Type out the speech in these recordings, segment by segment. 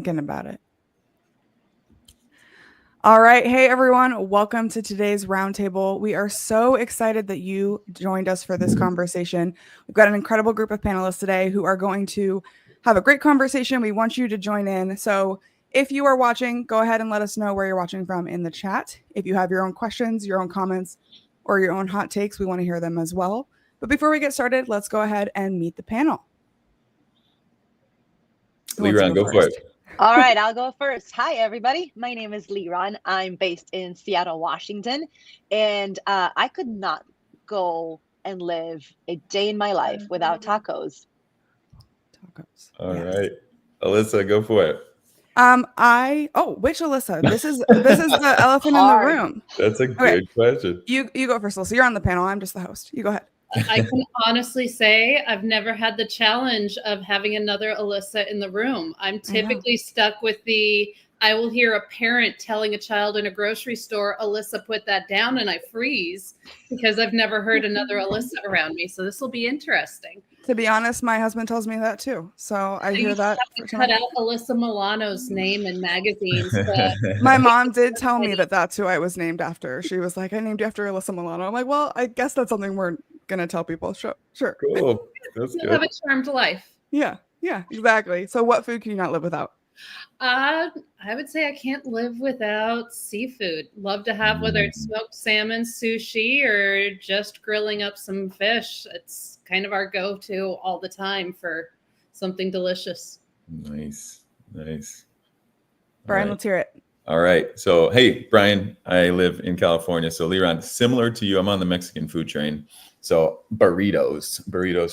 thinking about it. All right. Hey, everyone. Welcome to today's Roundtable. We are so excited that you joined us for this conversation. We've got an incredible group of panelists today who are going to have a great conversation. We want you to join in. So if you are watching, go ahead and let us know where you're watching from in the chat. If you have your own questions, your own comments, or your own hot takes, we want to hear them as well. But before we get started, let's go ahead and meet the panel. Liran, go for it. All right, I'll go first. Hi, everybody. My name is Liran. I'm based in Seattle, Washington, and I could not go and live a day in my life without tacos. All right, Alyssa, go for it. Which Alyssa? This is the elephant in the room. That's a good question. You go first, Alyssa. You're on the panel. I'm just the host. You go ahead. I can honestly say I've never had the challenge of having another Alyssa in the room. I'm typically stuck with I will hear a parent telling a child in a grocery store, Alyssa, put that down, and I freeze because I've never heard another Alyssa around me. So this will be interesting. To be honest, my husband tells me that too. So I hear that. Have to cut out Alyssa Milano's name in magazines. My mom did tell me that that's who I was named after. She was like, I named you after Alyssa Milano. I'm like, well, I guess that's something we're going to tell people. Sure. Cool. That's good. You'll have a charmed life. Yeah, exactly. So what food can you not live without? I would say I can't live without seafood. Love to have, whether it's smoked salmon, sushi, or just grilling up some fish. It's kind of our go-to all the time for something delicious. Nice. Brian, let's hear it. All right. So, hey, Brian, I live in California. So, Liran, similar to you, I'm on the Mexican food train. So, burritos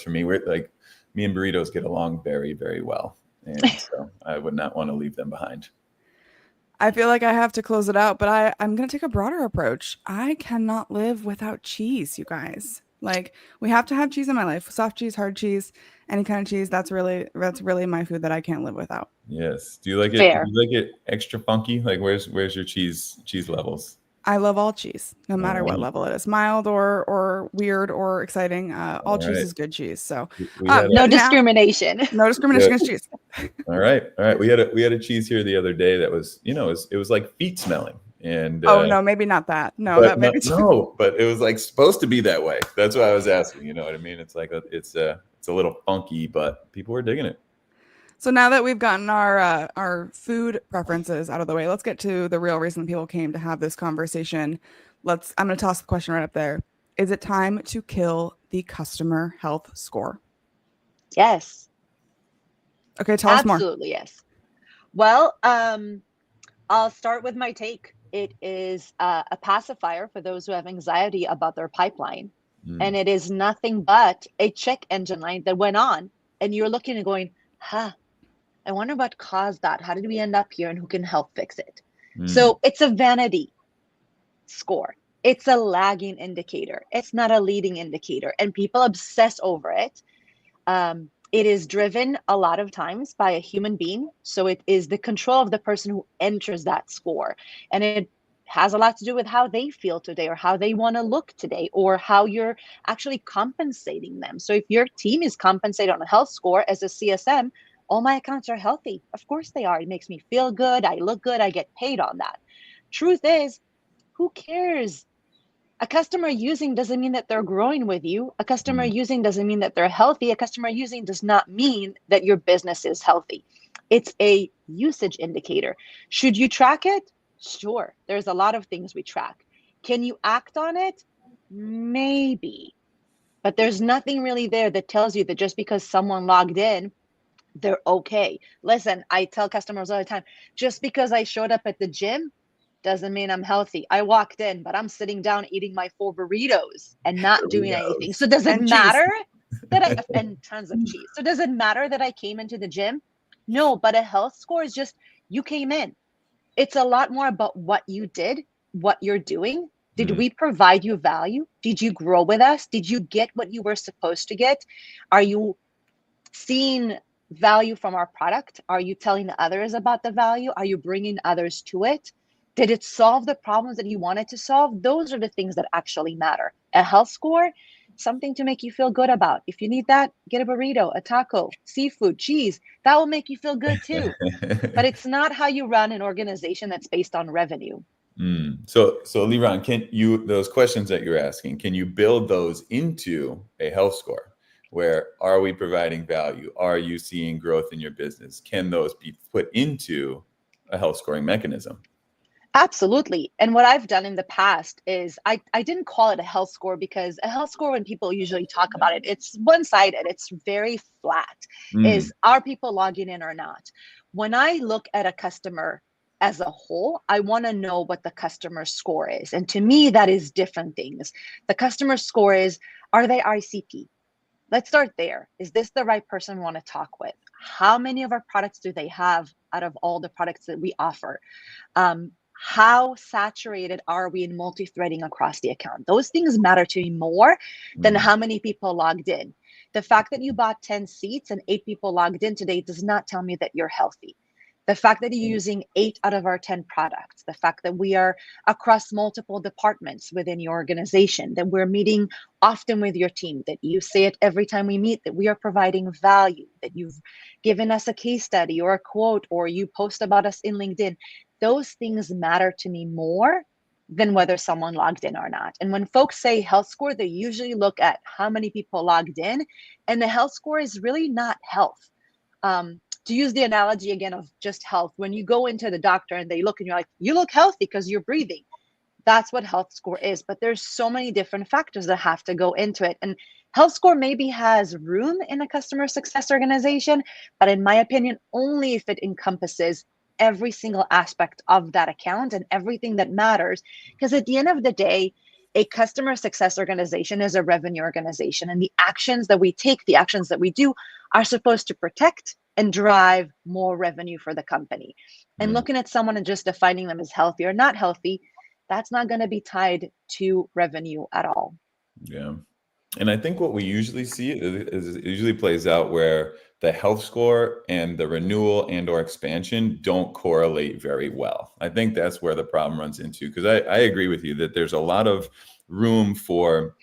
for me. Me and burritos get along very, very well. And so I would not want to leave them behind. I feel like I have to close it out, but I'm going to take a broader approach. I cannot live without cheese, you guys. Like, we have to have cheese in my life. Soft cheese, hard cheese, any kind of cheese. That's really my food that I can't live without. Yes. Do you like it? Fair. Do you like it extra funky? Like, where's your cheese levels? I love all cheese, no matter what level it is, mild or weird or exciting. All cheese is good cheese. So no discrimination. No discrimination against cheese. All right. We had a cheese here the other day that was, it was like feet smelling. And no, maybe not that. No, that maybe no, but it was like supposed to be that way. That's why I was asking. You know what I mean? It's like it's a little funky, but people were digging it. So now that we've gotten our food preferences out of the way, let's get to the real reason people came to have this conversation. I'm going to toss the question right up there. Is it time to kill the customer health score? Yes. Okay, tell us more. Absolutely, yes. Well, I'll start with my take. It is a pacifier for those who have anxiety about their pipeline. And it is nothing but a check engine light that went on. And you're looking and going, I wonder what caused that. How did we end up here and who can help fix it? So it's a vanity score. It's a lagging indicator. It's not a leading indicator. And people obsess over it. It is driven a lot of times by a human being. So it is the control of the person who enters that score. And it has a lot to do with how they feel today or how they want to look today or how you're actually compensating them. So if your team is compensated on a health score as a CSM, all my accounts are healthy. Of course they are. It makes me feel good. I look good. I get paid on that. Truth is, who cares? A customer using doesn't mean that they're growing with you. A customer using doesn't mean that they're healthy. A customer using does not mean that your business is healthy. It's a usage indicator. Should you track it? Sure. There's a lot of things we track. Can you act on it? Maybe. But there's nothing really there that tells you that just because someone logged in, they're okay. Listen, I tell customers all the time, just because I showed up at the gym doesn't mean I'm healthy. I walked in, but I'm sitting down eating my 4 burritos and not doing anything. So does it matter that and tons of cheese. So does it matter that I came into the gym? No, but a health score is just you came in. It's a lot more about what you did, what you're doing. Did we provide you value? Did you grow with us? Did you get what you were supposed to get? Are you seeing value from our product? Are you telling others about the value? Are you bringing others to it? Did it solve the problems that you wanted to solve? Those are the things that actually matter. A health score something to make you feel good about. If you need that, get a burrito, a taco, seafood, cheese. That will make you feel good too. But it's not how you run an organization that's based on revenue. So Liran, can you, those questions that you're asking, can you build those into a health score? Where are we providing value? Are you seeing growth in your business? Can those be put into a health scoring mechanism? Absolutely. And what I've done in the past is I didn't call it a health score, because a health score, when people usually talk about it, it's one-sided, it's very flat. Is, are people logging in or not? When I look at a customer as a whole, I want to know what the customer score is. And to me, that is different things. The customer score is, are they ICP? Let's start there. Is this the right person we want to talk with? How many of our products do they have out of all the products that we offer? How saturated are we in multi-threading across the account? Those things matter to me more than how many people logged in. The fact that you bought 10 seats and 8 people logged in today does not tell me that you're healthy. The fact that you're using 8 out of our 10 products, the fact that we are across multiple departments within your organization, that we're meeting often with your team, that you say it every time we meet, that we are providing value, that you've given us a case study or a quote, or you post about us in LinkedIn. Those things matter to me more than whether someone logged in or not. And when folks say health score, they usually look at how many people logged in, and the health score is really not health. To use the analogy again of just health, when you go into the doctor and they look and you're like, you look healthy because you're breathing. That's what health score is. But there's so many different factors that have to go into it. And health score maybe has room in a customer success organization, but in my opinion, only if it encompasses every single aspect of that account and everything that matters. Because at the end of the day, a customer success organization is a revenue organization, and the actions that we take, the actions that we do, are supposed to protect and drive more revenue for the company. And looking at someone and just defining them as healthy or not healthy, that's not going to be tied to revenue at all. Yeah. And I think what we usually see is it usually plays out where the health score and the renewal and or expansion don't correlate very well. I think that's where the problem runs into, because I agree with you that there's a lot of room for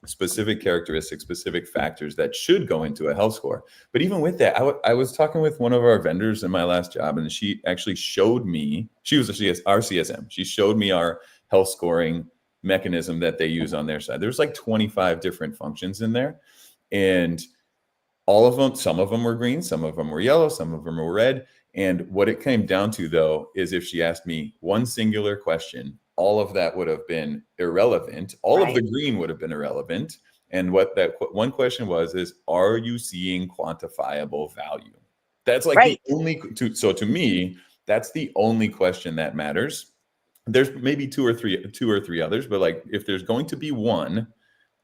specific characteristics, specific factors that should go into a health score. But even with that, I was talking with one of our vendors in my last job, and she actually showed me, she was our CSM. She showed me our health scoring mechanism that they use on their side. There's like 25 different functions in there, and all of them, some of them were green, some of them were yellow, some of them were red. And what it came down to, though, is if she asked me one singular question, all of that would have been irrelevant. All of the green would have been irrelevant. And what that one question was is, are you seeing quantifiable value? That's like the only, so to me, that's the only question that matters. There's maybe two or three others, but like if there's going to be one,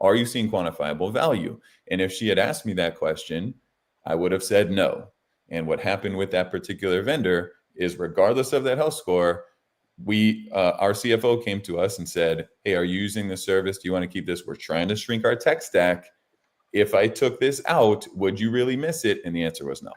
are you seeing quantifiable value? And if she had asked me that question, I would have said no. And what happened with that particular vendor is, regardless of that health score, our CFO came to us and said, hey, are you using this service? Do you want to keep this? We're trying to shrink our tech stack. If I took this out, would you really miss it? And the answer was no.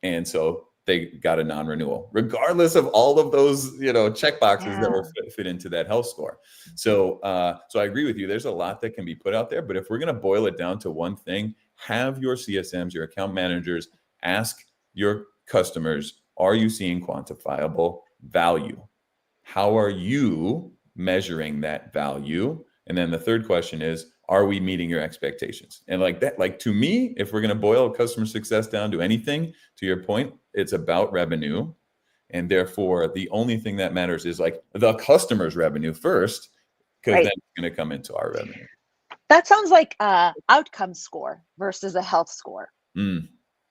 And so they got a non-renewal, regardless of all of those, check boxes that were fit into that health score. So I agree with you. There's a lot that can be put out there, but if we're going to boil it down to one thing, have your CSMs, your account managers, ask your customers, are you seeing quantifiable value? How are you measuring that value? And then the third question is, are we meeting your expectations? And like that, like to me, if we're going to boil customer success down to anything, to your point, it's about revenue. And therefore, the only thing that matters is like the customer's revenue first, because then it's going to come into our revenue. That sounds like an outcome score versus a health score.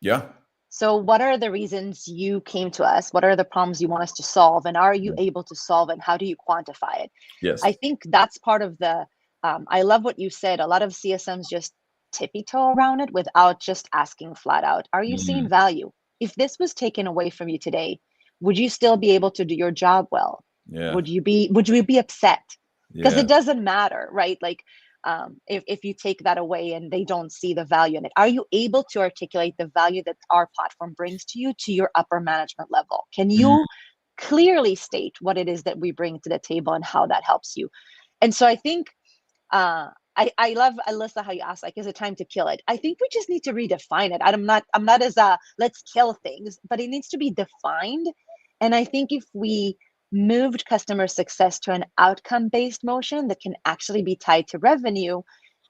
Yeah. So what are the reasons you came to us? What are the problems you want us to solve? And are you able to solve it? How do you quantify it? Yes. I think that's part of the, I love what you said. A lot of CSMs just tippy-toe around it without just asking flat out, are you seeing value? If this was taken away from you today, would you still be able to do your job well? Yeah. Would you be upset? Because it doesn't matter, right? Like, if you take that away and they don't see the value in it, are you able to articulate the value that our platform brings to you to your upper management level? Can you clearly state what it is that we bring to the table and how that helps you? And so I think I love, Alyssa, how you asked, like, is it time to kill it? I think we just need to redefine it. I'm not as let's kill things, but it needs to be defined. And I think if we moved customer success to an outcome-based motion that can actually be tied to revenue,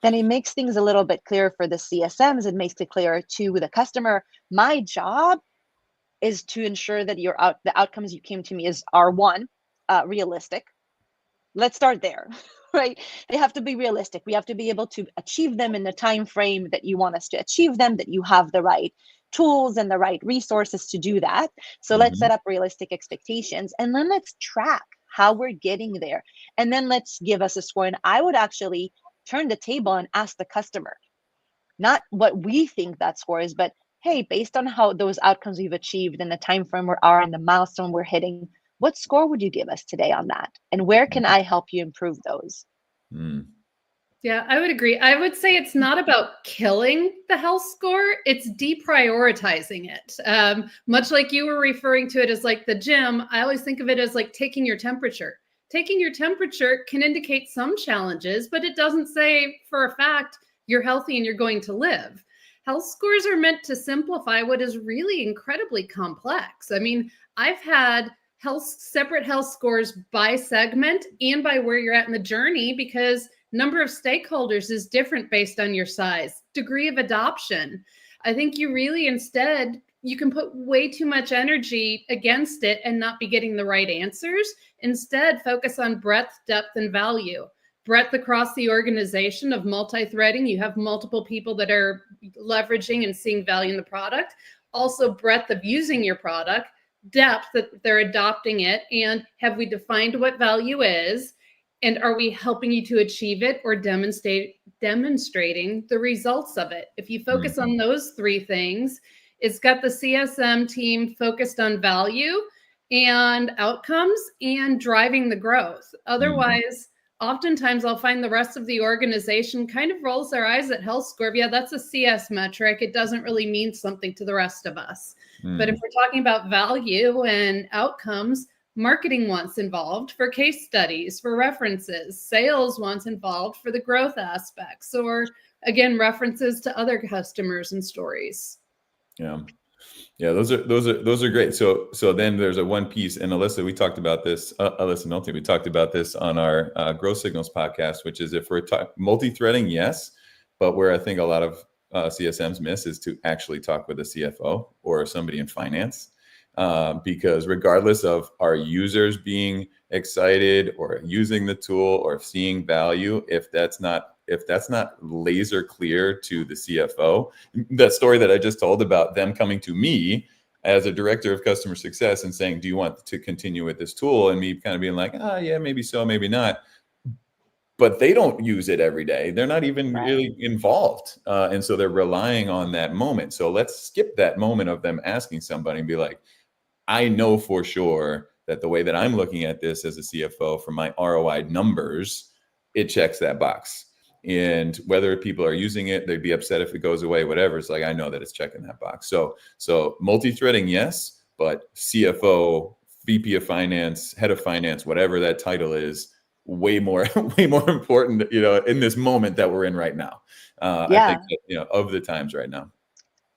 then it makes things a little bit clearer for the CSMs. It makes it clearer to the customer. My job is to ensure that the outcomes you came to me are one, realistic. Let's start there. Right? They have to be realistic. We have to be able to achieve them in the time frame that you want us to achieve them, that you have the right tools and the right resources to do that. So let's set up realistic expectations, and then let's track how we're getting there. And then let's give us a score. And I would actually turn the table and ask the customer, not what we think that score is, but hey, based on how those outcomes we've achieved and the time frame we are and the milestone we're hitting, what score would you give us today on that? And where can I help you improve those? Yeah, I would agree. I would say it's not about killing the health score, it's deprioritizing it. Much like you were referring to it as like the gym, I always think of it as like taking your temperature. Taking your temperature can indicate some challenges, but it doesn't say for a fact you're healthy and you're going to live. Health scores are meant to simplify what is really incredibly complex. I mean, I've had separate health scores by segment and by where you're at in the journey, because number of stakeholders is different based on your size, degree of adoption. I think you really instead, you can put way too much energy against it and not be getting the right answers. Instead, focus on breadth, depth, and value. Breadth across the organization of multi-threading. You have multiple people that are leveraging and seeing value in the product. Also breadth of using your product. Depth that they're adopting it, and have we defined what value is, and are we helping you to achieve it or demonstrating the results of it? If you focus on those three things, it's got the CSM team focused on value and outcomes and driving the growth. Otherwise, oftentimes I'll find the rest of the organization kind of rolls their eyes at health score. Yeah, that's a CS metric. It doesn't really mean something to the rest of us. But if we're talking about value and outcomes, marketing wants involved for case studies, for references, sales wants involved for the growth aspects, or again, references to other customers and stories. Yeah. Those are great. So then there's a one piece, and Alyssa, we talked about this. Alyssa Nolte, we talked about this on our Growth Signals podcast, which is if we're multi-threading, yes, but where I think a lot of CSMs miss is to actually talk with a CFO or somebody in finance, because regardless of our users being excited or using the tool or seeing value, if that's not laser clear to the CFO, that story that I just told about them coming to me as a director of customer success and saying, do you want to continue with this tool? And me kind of being like, yeah, maybe so, maybe not. But they don't use it every day. They're not even really involved. And so they're relying on that moment. So let's skip that moment of them asking somebody and be like, I know for sure that the way that I'm looking at this as a CFO for my ROI numbers, it checks that box. And whether people are using it, they'd be upset if it goes away, whatever. It's like, I know that it's checking that box. So multi-threading, yes, but CFO, VP of finance, head of finance, whatever that title is, way more important, in this moment that we're in right now. I think that, of the times right now.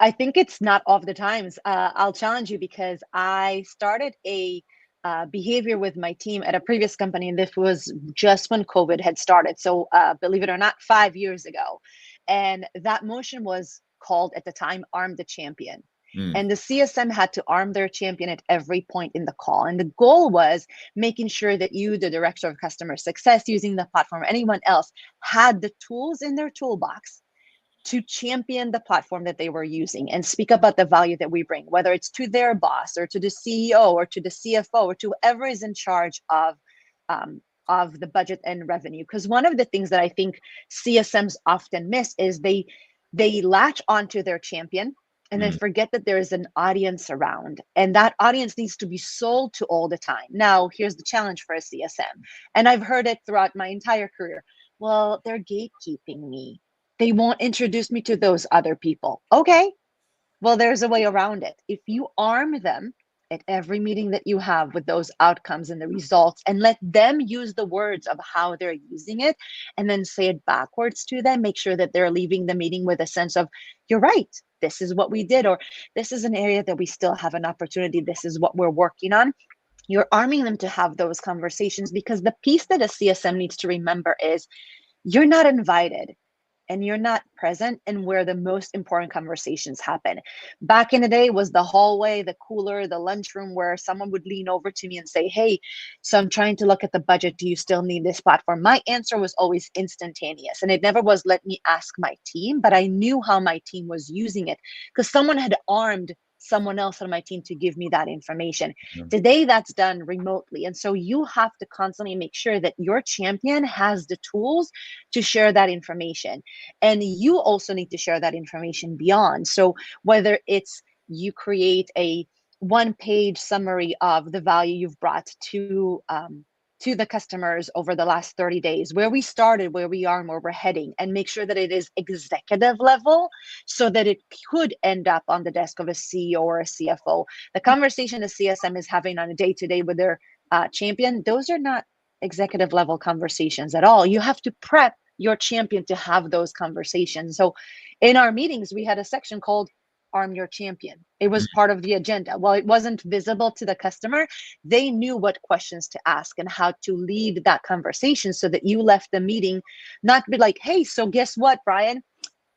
I think it's not of the times. I'll challenge you, because I started a behavior with my team at a previous company, and this was just when COVID had started. So believe it or not, 5 years ago. And that motion was called at the time, Arm the Champion. And the CSM had to arm their champion at every point in the call. And the goal was making sure that you, the director of customer success, using the platform, or anyone else, had the tools in their toolbox to champion the platform that they were using and speak about the value that we bring, whether it's to their boss or to the CEO or to the CFO or to whoever is in charge of the budget and revenue. Because one of the things that I think CSMs often miss is they latch onto their champion and then forget that there is an audience around, and that audience needs to be sold to all the time. Now, here's the challenge for a CSM, and I've heard it throughout my entire career. Well, they're gatekeeping me. They won't introduce me to those other people. Okay, well, there's a way around it. If you arm them at every meeting that you have with those outcomes and the results, and let them use the words of how they're using it, and then say it backwards to them. Make sure that they're leaving the meeting with a sense of, you're right, this is what we did, or this is an area that we still have an opportunity, this is what we're working on. You're arming them to have those conversations, because the piece that a CSM needs to remember is you're not invited and you're not present and where the most important conversations happen. Back in the day was the hallway, the cooler, the lunchroom, where someone would lean over to me and say, hey, so I'm trying to look at the budget. Do you still need this platform? My answer was always instantaneous. And it never was, let me ask my team, but I knew how my team was using it because someone had armed someone else on my team to give me that information. Today, that's done remotely. And so you have to constantly make sure that your champion has the tools to share that information. And you also need to share that information beyond. So whether it's you create a one-page summary of the value you've brought to the customers over the last 30 days, where we started, where we are, and where we're heading, and make sure that it is executive level so that it could end up on the desk of a CEO or a CFO. The conversation the CSM is having on a day-to-day with their champion, those are not executive level conversations at all. You have to prep your champion to have those conversations. So in our meetings, we had a section called Arm Your Champion. It was part of the agenda. While it wasn't visible to the customer, they knew what questions to ask and how to lead that conversation so that you left the meeting not be like, hey, so guess what, Brian?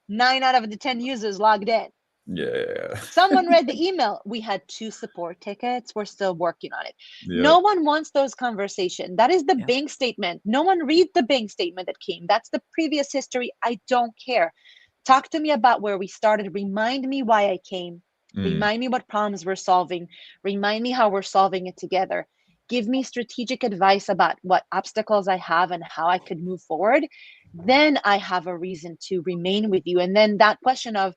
9 out of the 10 users logged in. Yeah. Someone read the email. We had 2 support tickets. We're still working on it. Yeah. No one wants those conversations. That is the bank statement. No one read the bank statement that came. That's the previous history. I don't care. Talk to me about where we started. Remind me why I came. Remind me what problems we're solving. Remind me how we're solving it together. Give me strategic advice about what obstacles I have and how I could move forward. Then I have a reason to remain with you. And then that question of,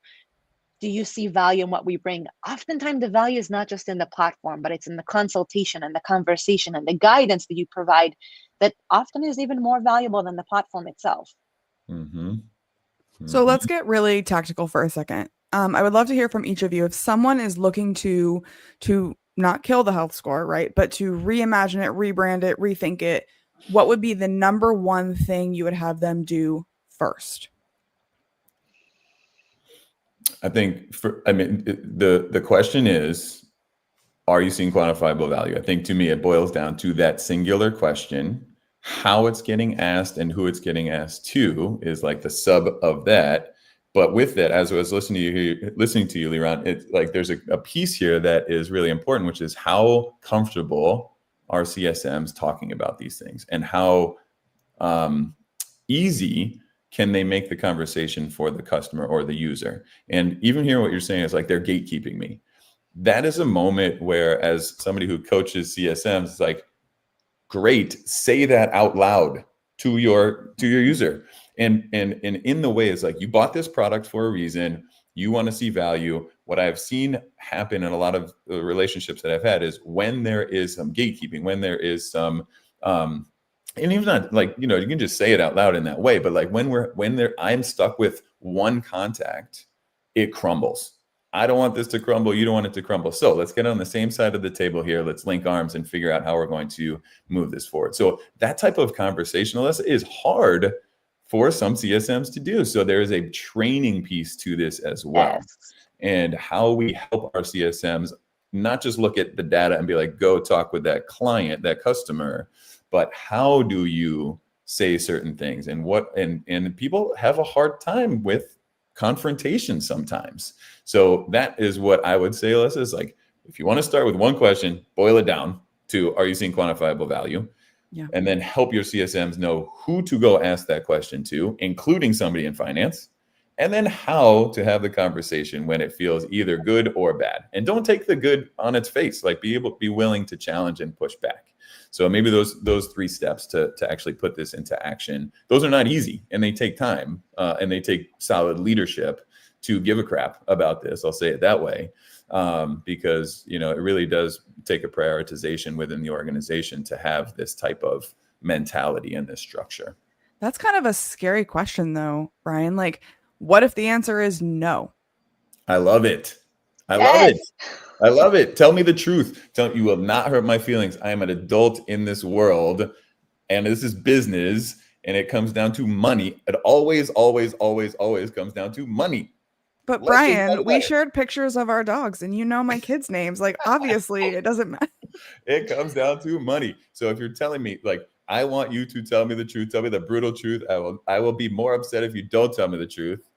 do you see value in what we bring? Oftentimes the value is not just in the platform, but it's in the consultation and the conversation and the guidance that you provide that often is even more valuable than the platform itself. So let's get really tactical for a second. I would love to hear from each of you. If someone is looking to not kill the health score, right, but to reimagine it, rebrand it, rethink it, what would be the number one thing you would have them do first? I think the question is, are you seeing quantifiable value? I think to me, it boils down to that singular question. How it's getting asked and who it's getting asked to is like the sub of that. But with that, as I was listening to you, Liran, it's like there's a piece here that is really important, which is how comfortable are CSMs talking about these things, and how easy can they make the conversation for the customer or the user. And even here, what you're saying is like they're gatekeeping me. That is a moment where, as somebody who coaches CSMs, it's like, great, say that out loud to your user. And in the way, it's like, you bought this product for a reason. You want to see value. What I've seen happen in a lot of the relationships that I've had is when there is some gatekeeping, when there is some, and even not like, you can just say it out loud in that way, but like when I'm stuck with one contact, it crumbles. I don't want this to crumble. You don't want it to crumble. So let's get on the same side of the table here. Let's link arms and figure out how we're going to move this forward. So that type of conversationalist is hard for some CSMs to do. So there is a training piece to this as well. Yes. And how we help our CSMs not just look at the data and be like, go talk with that client, that customer, but how do you say certain things, and and people have a hard time with confrontation sometimes. So that is what I would say, Alyssa, is like, if you want to start with one question, boil it down to, are you seeing quantifiable value? Yeah. And then help your CSMs know who to go ask that question to, including somebody in finance, and then how to have the conversation when it feels either good or bad. And don't take the good on its face, like be willing to challenge and push back. So maybe those 3 steps to actually put this into action, those are not easy, and they take time, and they take solid leadership to give a crap about this. I'll say it that way, because it really does take a prioritization within the organization to have this type of mentality and this structure. That's kind of a scary question, though, Brian. Like, what if the answer is no? I love it. I love it. Yes. I love it. Tell me the truth. You will not hurt my feelings. I am an adult in this world, and this is business, and it comes down to money. It always, always, always, always comes down to money. But Let's just talk Brian, we about it. shared pictures of our dogs, and you know my kids' names. Like, obviously, it doesn't matter. It comes down to money. So if you're telling me, like, I want you to tell me the truth, tell me the brutal truth, I will be more upset if you don't tell me the truth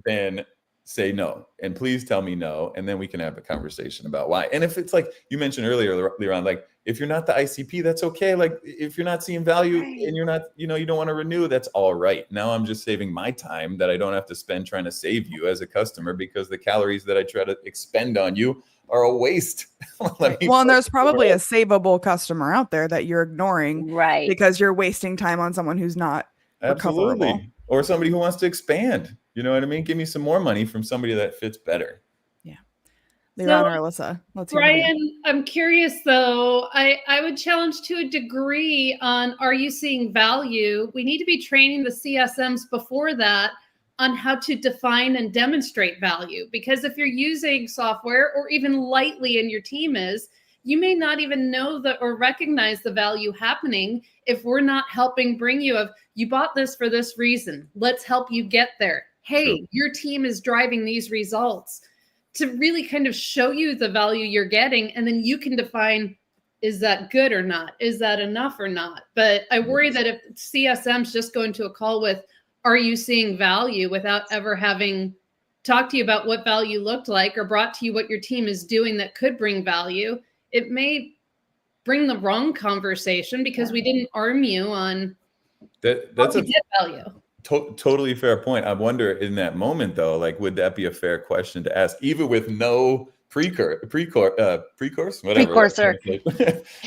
than say no. And please tell me no, and then we can have a conversation about why. And if it's like you mentioned earlier, Liran, like if you're not the ICP, that's okay. Like if you're not seeing value and you're not, you don't want to renew, that's all right. Now I'm just saving my time that I don't have to spend trying to save you as a customer, because the calories that I try to expend on you are a waste. Well, and there's probably a savable customer out there that you're ignoring, Right. because you're wasting time on someone who's not recoverable. Absolutely. Or somebody who wants to expand. You know what I mean? Give me some more money from somebody that fits better. Yeah. Liran or Alyssa, let's hear from you. Brian, I'm curious though. I would challenge to a degree on, are you seeing value? We need to be training the CSMs before that on how to define and demonstrate value. Because if you're using software, or even lightly in your team is, you may not even know that or recognize the value happening if we're not helping bring you bought this for this reason. Let's help you get there. Hey, Sure. Your team is driving these results, to really kind of show you the value you're getting. And then you can define, is that good or not? Is that enough or not? But I worry that if CSMs just go into a call with, are you seeing value, without ever having talked to you about what value looked like, or brought to you what your team is doing that could bring value, it may bring the wrong conversation because we didn't arm you on That's how to get value. Totally fair point. I wonder in that moment though, like, would that be a fair question to ask, even with no precursor, whatever. Precursor.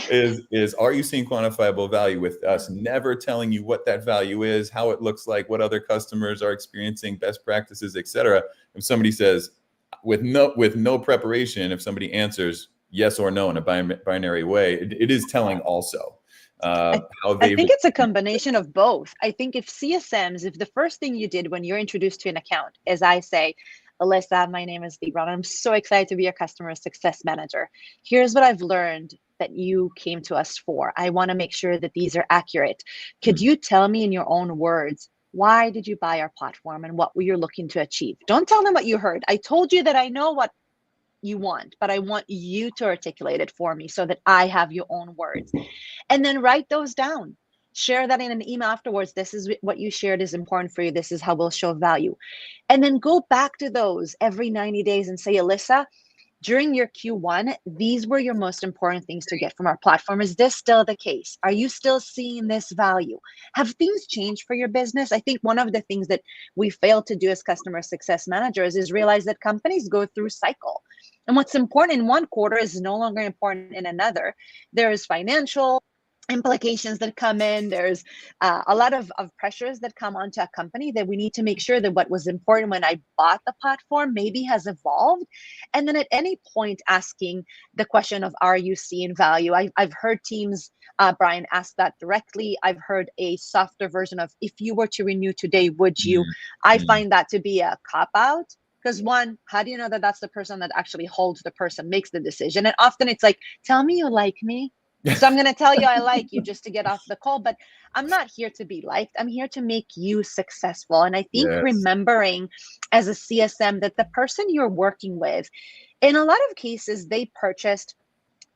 is are you seeing quantifiable value, with us never telling you what that value is, how it looks like, what other customers are experiencing, best practices, etc. If somebody says with no preparation, if somebody answers yes or no in a binary way, it is telling also. I think it's a combination of both. I think if CSMs, if the first thing you did when you're introduced to an account is I say, Alyssa, my name is Libra, and I'm so excited to be your customer success manager. Here's what I've learned that you came to us for. I want to make sure that these are accurate. Could you tell me in your own words, why did you buy our platform and what were you looking to achieve? Don't tell them what you heard. I told you that I know what you want, but I want you to articulate it for me so that I have your own words. And then write those down. Share that in an email afterwards. This is what you shared is important for you. This is how we'll show value. And then go back to those every 90 days and say, Alyssa, during your Q1, these were your most important things to get from our platform. Is this still the case? Are you still seeing this value? Have things changed for your business? I think one of the things that we fail to do as customer success managers is realize that companies go through cycle. And what's important in one quarter is no longer important in another. There is financial implications that come in. There's a lot of pressures that come onto a company that we need to make sure that what was important when I bought the platform maybe has evolved. And then at any point asking the question of, are you seeing value? I've heard teams, Brian, ask that directly. I've heard a softer version of, if you were to renew today, would you? I find that to be a cop-out. Because one, how do you know that that's the person that actually holds the person, makes the decision? And often it's like, tell me you like me. So I'm going to tell you I like you just to get off the call, but I'm not here to be liked. I'm here to make you successful. And I think remembering as a CSM that the person you're working with, in a lot of cases, they purchased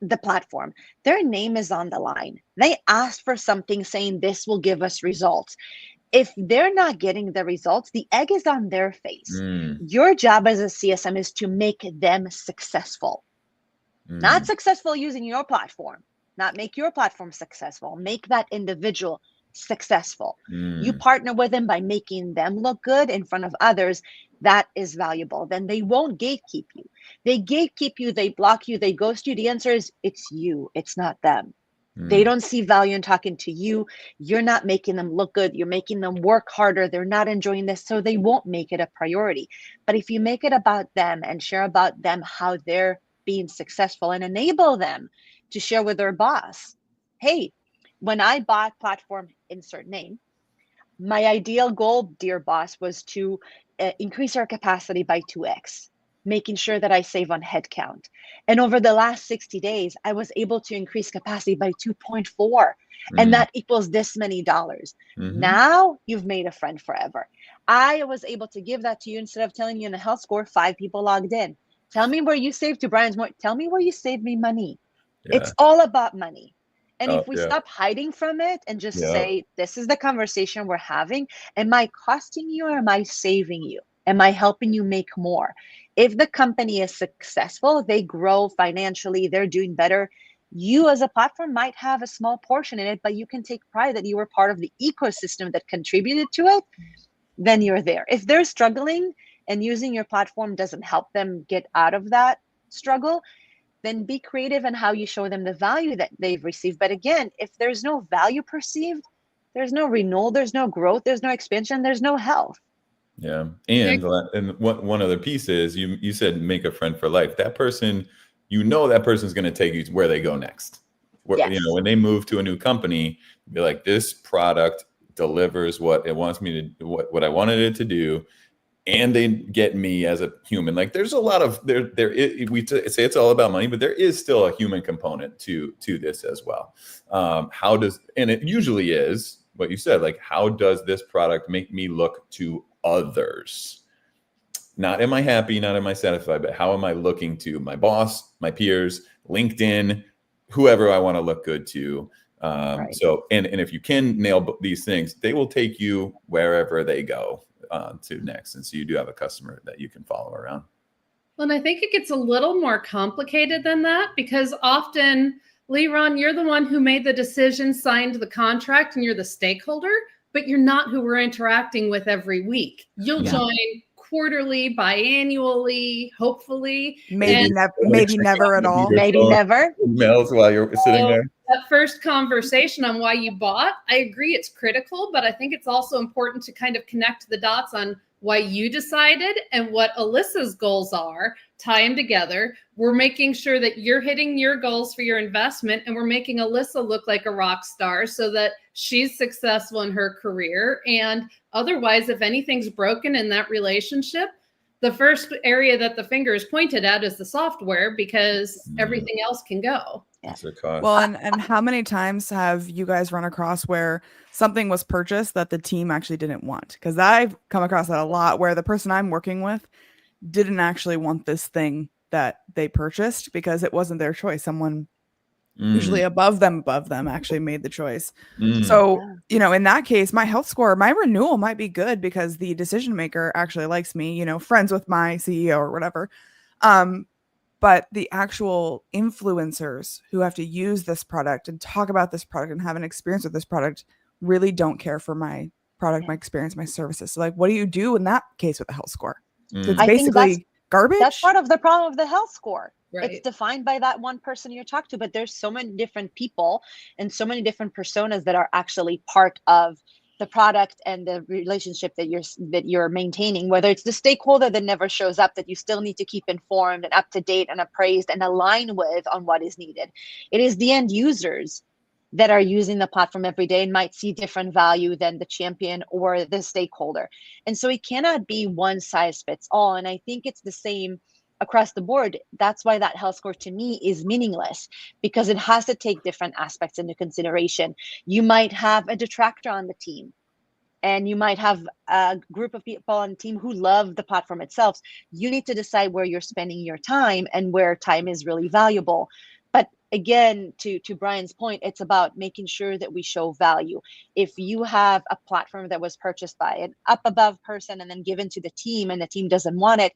the platform. Their name is on the line. They asked for something saying this will give us results. If they're not getting the results, the egg is on their face. Your job as a CSM is to make them successful, not successful using your platform. Not make your platform successful, make that individual successful. You partner with them by making them look good in front of others. That is valuable. Then they won't gatekeep you. They gatekeep you, they block you, they ghost you. The answer is it's you, it's not them. They don't see value in talking to you. You're not making them look good. You're making them work harder. They're not enjoying this, so they won't make it a priority. But if you make it about them and share about them, how they're being successful, and enable them to share with their boss, hey, when I bought platform insert name, my ideal goal, dear boss, was to increase our capacity by 2x. making sure that I save on headcount. And over the last 60 days, I was able to increase capacity by 2.4, and that equals this many dollars. Now you've made a friend forever. I was able to give that to you instead of telling you in a health score, 5 people logged in. Tell me where you saved, to Brian's point. Tell me where you saved me money. Yeah. It's all about money. And if we yeah. stop hiding from it and just say, this is the conversation we're having, am I costing you or am I saving you? Am I helping you make more? If the company is successful, they grow financially, they're doing better. You as a platform might have a small portion in it, but you can take pride that you were part of the ecosystem that contributed to it. Then you're there. If they're struggling and using your platform doesn't help them get out of that struggle, then be creative in how you show them the value that they've received. But again, if there's no value perceived, there's no renewal, there's no growth, there's no expansion, there's no health. Yeah. And one other piece is you said make a friend for life. That person, that person's going to take you to where they go next. Yes. When they move to a new company, be like, this product delivers what it wants me to do, what I wanted it to do. And they get me as a human. Like there's a lot of we say it's all about money, but there is still a human component to this as well. And it usually is what you said, like, how does this product make me look to others? Not am I happy, not am I satisfied, but how am I looking to my boss, my peers, LinkedIn, whoever I want to look good to. Right. So, and if you can nail these things, they will take you wherever they go to next. And so you do have a customer that you can follow around. Well, and I think it gets a little more complicated than that, because often, Liran, you're the one who made the decision, signed the contract, and you're the stakeholder, but you're not who we're interacting with every week. You'll join quarterly, biannually, hopefully. Maybe never at all. Maybe never. Emails while you're sitting there. That first conversation on why you bought, I agree it's critical, but I think it's also important to kind of connect the dots on why you decided and what Alyssa's goals are, tie them together. We're making sure that you're hitting your goals for your investment, and we're making Alyssa look like a rock star so that she's successful in her career. And otherwise, if anything's broken in that relationship, the first area that the finger is pointed at is the software, because everything else can go. That's a cost. Well, and how many times have you guys run across where something was purchased that the team actually didn't want? Because I've come across that a lot, where the person I'm working with didn't actually want this thing that they purchased because it wasn't their choice. Someone usually above them actually made the choice. So, in that case, my health score, my renewal might be good because the decision maker actually likes me, friends with my CEO or whatever. But the actual influencers who have to use this product and talk about this product and have an experience with this product really don't care for my product, my experience, my services. So, like, what do you do in that case with the health score? So it's basically garbage. That's part of the problem of the health score. Right. It's defined by that one person you talk to, but there's so many different people and so many different personas that are actually part of the product and the relationship that you're maintaining, whether it's the stakeholder that never shows up, that you still need to keep informed and up to date and appraised and align with on what is needed. It is the end users that are using the platform every day and might see different value than the champion or the stakeholder. And so it cannot be one size fits all. And I think it's the same across the board. That's why that health score to me is meaningless, because it has to take different aspects into consideration. You might have a detractor on the team, and you might have a group of people on the team who love the platform itself. You need to decide where you're spending your time and where time is really valuable. But again, to Brian's point, it's about making sure that we show value. If you have a platform that was purchased by an up above person and then given to the team, and the team doesn't want it,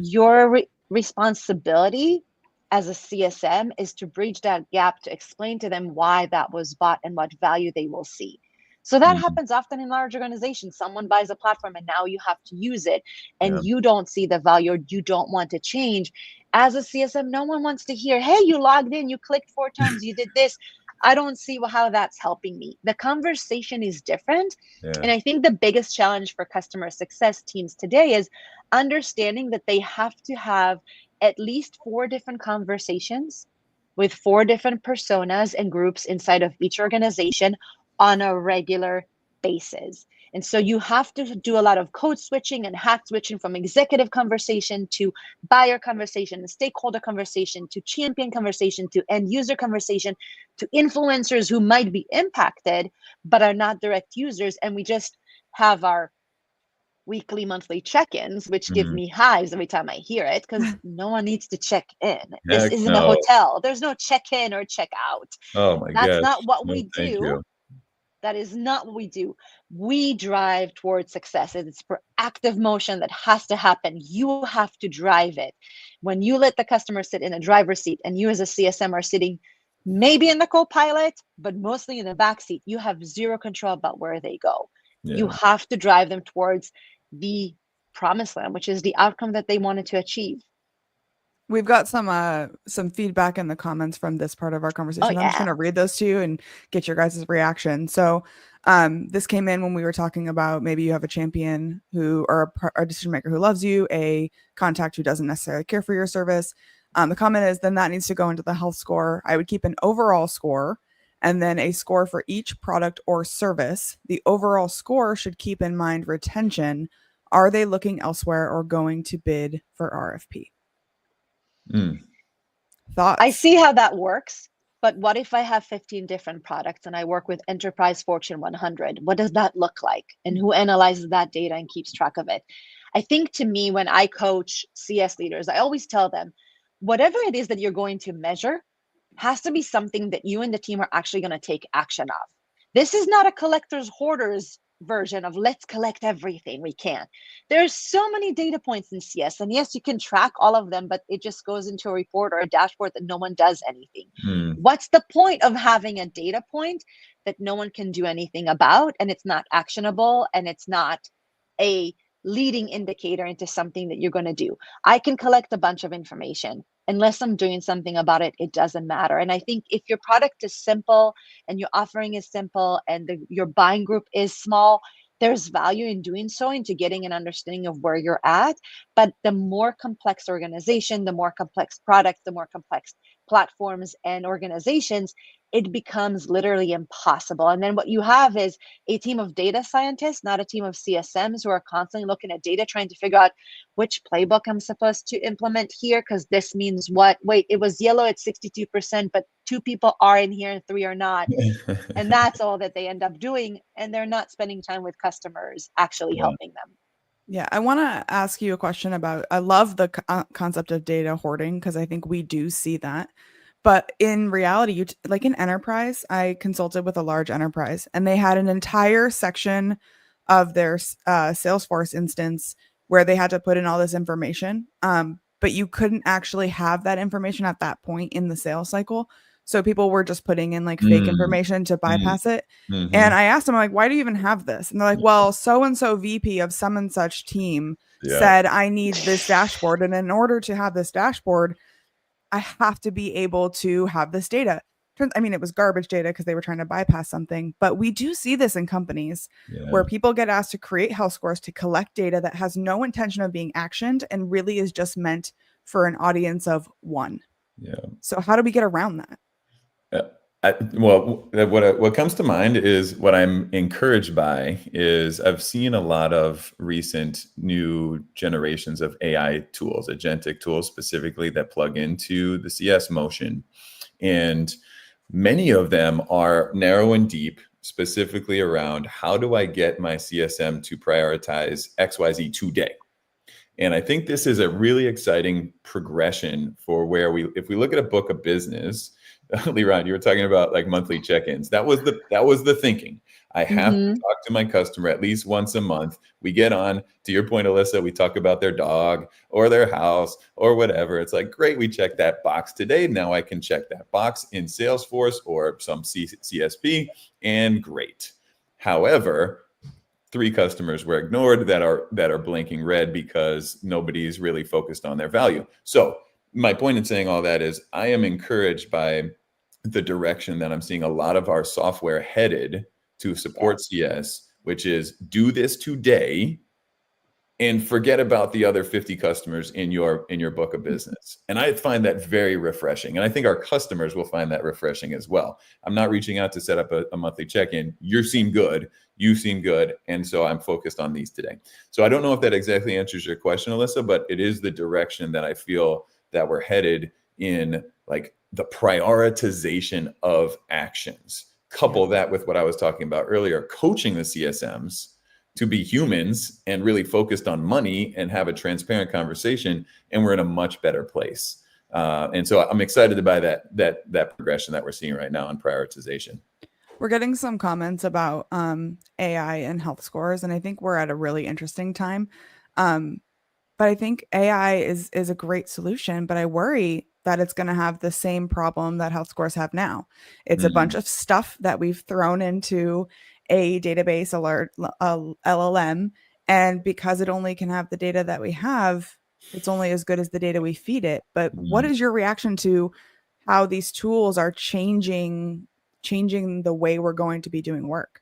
your responsibility as a CSM is to bridge that gap, to explain to them why that was bought and what value they will see. So that happens often in large organizations. Someone buys a platform and now you have to use it, and you don't see the value, or you don't want to change. As a CSM, no one wants to hear, hey, you logged in, you clicked 4 times, you did this. I don't see how that's helping me. The conversation is different. And I think the biggest challenge for customer success teams today is understanding that they have to have at least 4 different conversations with 4 different personas and groups inside of each organization on a regular basis. And so you have to do a lot of code switching and hat switching from executive conversation to buyer conversation, to stakeholder conversation, to champion conversation, to end user conversation, to influencers who might be impacted but are not direct users. And we just have our weekly, monthly check-ins, which give me hives every time I hear it, because no one needs to check in. This Heck isn't a no. hotel. There's no check-in or check-out. Oh my That's gosh. not what No, we thank do. you. That is not what we do. We drive towards success. It's proactive motion that has to happen. You have to drive it. When you let the customer sit in a driver's seat and you as a CSM are sitting maybe in the co-pilot, but mostly in the back seat, you have zero control about where they go. Yeah. You have to drive them towards the promised land, which is the outcome that they wanted to achieve. We've got some feedback in the comments from this part of our conversation. Oh, I'm just yeah. going to read those to you and get your guys' reaction. So this came in when we were talking about maybe you have a champion who, or a decision maker who loves you, a contact who doesn't necessarily care for your service. The comment is, then that needs to go into the health score. I would keep an overall score and then a score for each product or service. The overall score should keep in mind retention. Are they looking elsewhere or going to bid for RFP? Thoughts? I see how that works, but what if I have 15 different products and I work with Enterprise Fortune 100? What does that look like? And who analyzes that data and keeps track of it? I think, to me, when I coach CS leaders, I always tell them, whatever it is that you're going to measure has to be something that you and the team are actually going to take action of. This is not a collector's hoarders version of let's collect everything we can. There's so many data points in CS, and yes, you can track all of them, but it just goes into a report or a dashboard that no one does anything. What's the point of having a data point that no one can do anything about, and it's not actionable, and it's not a leading indicator into something that you're going to do? I can collect a bunch of information. Unless I'm doing something about it, it doesn't matter. And I think if your product is simple and your offering is simple and your buying group is small, there's value in doing so, into getting an understanding of where you're at. But the more complex organization, the more complex product, the more complex platforms and organizations, it becomes literally impossible. And then what you have is a team of data scientists, not a team of CSMs, who are constantly looking at data, trying to figure out which playbook I'm supposed to implement here, because this means what? Wait, it was yellow at 62%, but 2 people are in here and 3 are not. And that's all that they end up doing. And they're not spending time with customers, actually helping them. Yeah, I want to ask you a question about, I love the concept of data hoarding, because I think we do see that. But in reality, like in enterprise, I consulted with a large enterprise and they had an entire section of their Salesforce instance where they had to put in all this information. But you couldn't actually have that information at that point in the sales cycle. So people were just putting in like fake information to bypass it. And I asked them, I'm like, why do you even have this? And they're like, well, so-and-so VP of some and such team said, I need this dashboard. And in order to have this dashboard, I have to be able to have this data. I mean, it was garbage data because they were trying to bypass something, but we do see this in companies where people get asked to create health scores to collect data that has no intention of being actioned and really is just meant for an audience of one. Yeah. So how do we get around that? What comes to mind is, what I'm encouraged by is I've seen a lot of recent new generations of AI tools, agentic tools specifically, that plug into the CS motion. And many of them are narrow and deep, specifically around how do I get my CSM to prioritize XYZ today? And I think this is a really exciting progression for where if we look at a book of business, Leron, you were talking about like monthly check-ins. That was the thinking. I have to talk to my customer at least once a month. We get on, to your point, Alyssa, we talk about their dog or their house or whatever. It's like, great, we checked that box today. Now I can check that box in Salesforce or some CSP, and great. However, 3 customers were ignored that are blinking red because nobody's really focused on their value. So my point in saying all that is, I am encouraged by the direction that I'm seeing a lot of our software headed to support CS, which is do this today and forget about the other 50 customers in your book of business. And I find that very refreshing. And I think our customers will find that refreshing as well. I'm not reaching out to set up a monthly check-in. You seem good. And so I'm focused on these today. So I don't know if that exactly answers your question, Alyssa, but it is the direction that I feel that we're headed in, like the prioritization of actions. Couple that with what I was talking about earlier, coaching the CSMs to be humans and really focused on money and have a transparent conversation, and we're in a much better place. And so I'm excited by that progression that we're seeing right now on prioritization. We're getting some comments about AI and health scores, and I think we're at a really interesting time. But I think AI is a great solution, but I worry that it's going to have the same problem that health scores have now. It's a bunch of stuff that we've thrown into a database alert, LLM, and because it only can have the data that we have, it's only as good as the data we feed it. But what is your reaction to how these tools are changing the way we're going to be doing work?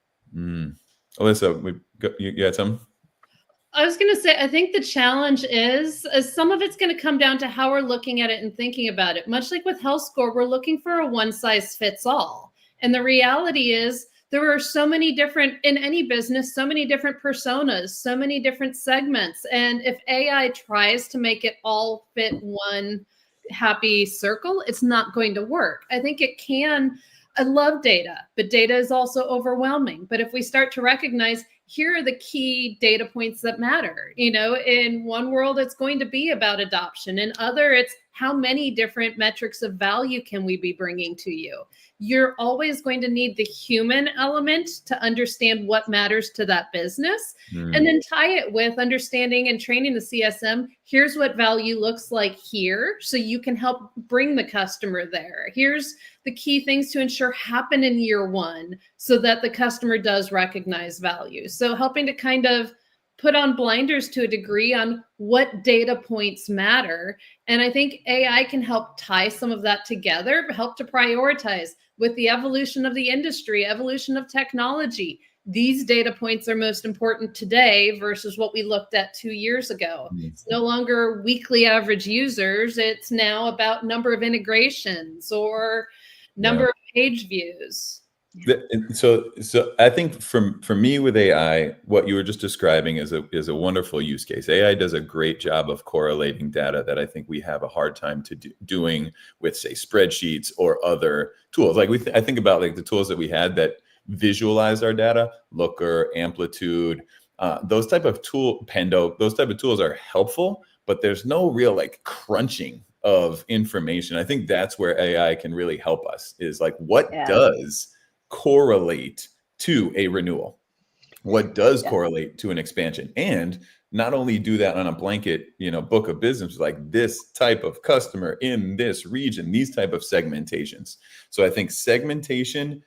Alyssa, you had some? I was going to say, I think the challenge is some of it's going to come down to how we're looking at it and thinking about it. Much like with health score, we're looking for a one size fits all. And the reality is there are so many different, in any business, so many different personas, so many different segments. And if AI tries to make it all fit one happy circle, it's not going to work. I think it can. I love data, but data is also overwhelming. But if we start to recognize, here are the key data points that matter. In one world, it's going to be about adoption. In other, it's how many different metrics of value can we be bringing to you? You're always going to need the human element to understand what matters to that business, and then tie it with understanding and training the CSM. Here's what value looks like here, so you can help bring the customer there. Here's the key things to ensure happen in year one so that the customer does recognize value. So helping to kind of put on blinders to a degree on what data points matter. And I think AI can help tie some of that together, help to prioritize with the evolution of the industry, evolution of technology. These data points are most important today versus what we looked at 2 years ago. It's no longer weekly average users. It's now about number of integrations or number of page views. So I think for me with AI, what you were just describing is a wonderful use case. AI does a great job of correlating data that I think we have a hard time doing with, say, spreadsheets or other tools. Like I think about like the tools that we had that visualize our data, Looker, Amplitude, those type of Pendo, those type of tools are helpful, but there's no real like crunching of information. I think that's where AI can really help us, is like what does correlate to a renewal? What does correlate to an expansion? And not only do that on a blanket, book of business, like this type of customer in this region, these type of segmentations. So I think segmentation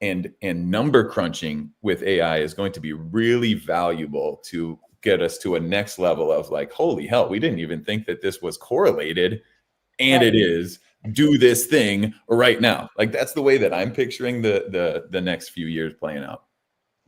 and number crunching with AI is going to be really valuable to get us to a next level of like, holy hell, we didn't even think that this was correlated, and it is. Do this thing right now. Like that's the way that I'm picturing the next few years playing out.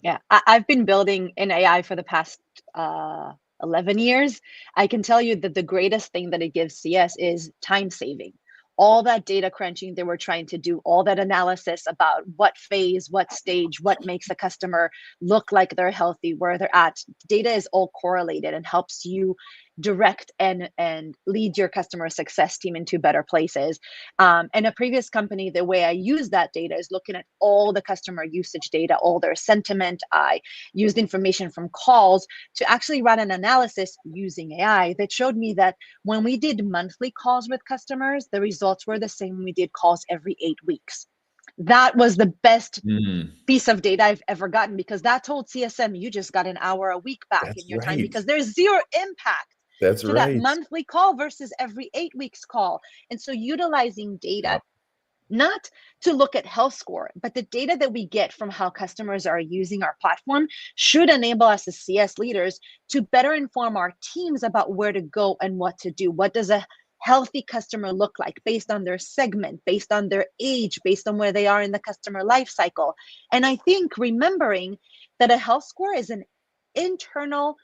Yeah, I've been building in AI for the past 11 years. I can tell you that the greatest thing that it gives CS is time saving. All that data crunching they were trying to do, all that analysis about what phase, what stage, what makes a customer look like they're healthy, where they're at. Data is all correlated and helps you direct and lead your customer success team into better places. In a previous company, the way I use that data is looking at all the customer usage data, all their sentiment. I used information from calls to actually run an analysis using AI that showed me that when we did monthly calls with customers, the results were the same when we did calls every 8 weeks. That was the best piece of data I've ever gotten, because that told CSM, you just got an hour a week back in your time, because there's zero impact to that monthly call versus every 8 weeks call. And so utilizing data, not to look at health score, but the data that we get from how customers are using our platform should enable us as CS leaders to better inform our teams about where to go and what to do. What does a healthy customer look like based on their segment, based on their age, based on where they are in the customer life cycle? And I think remembering that a health score is an internal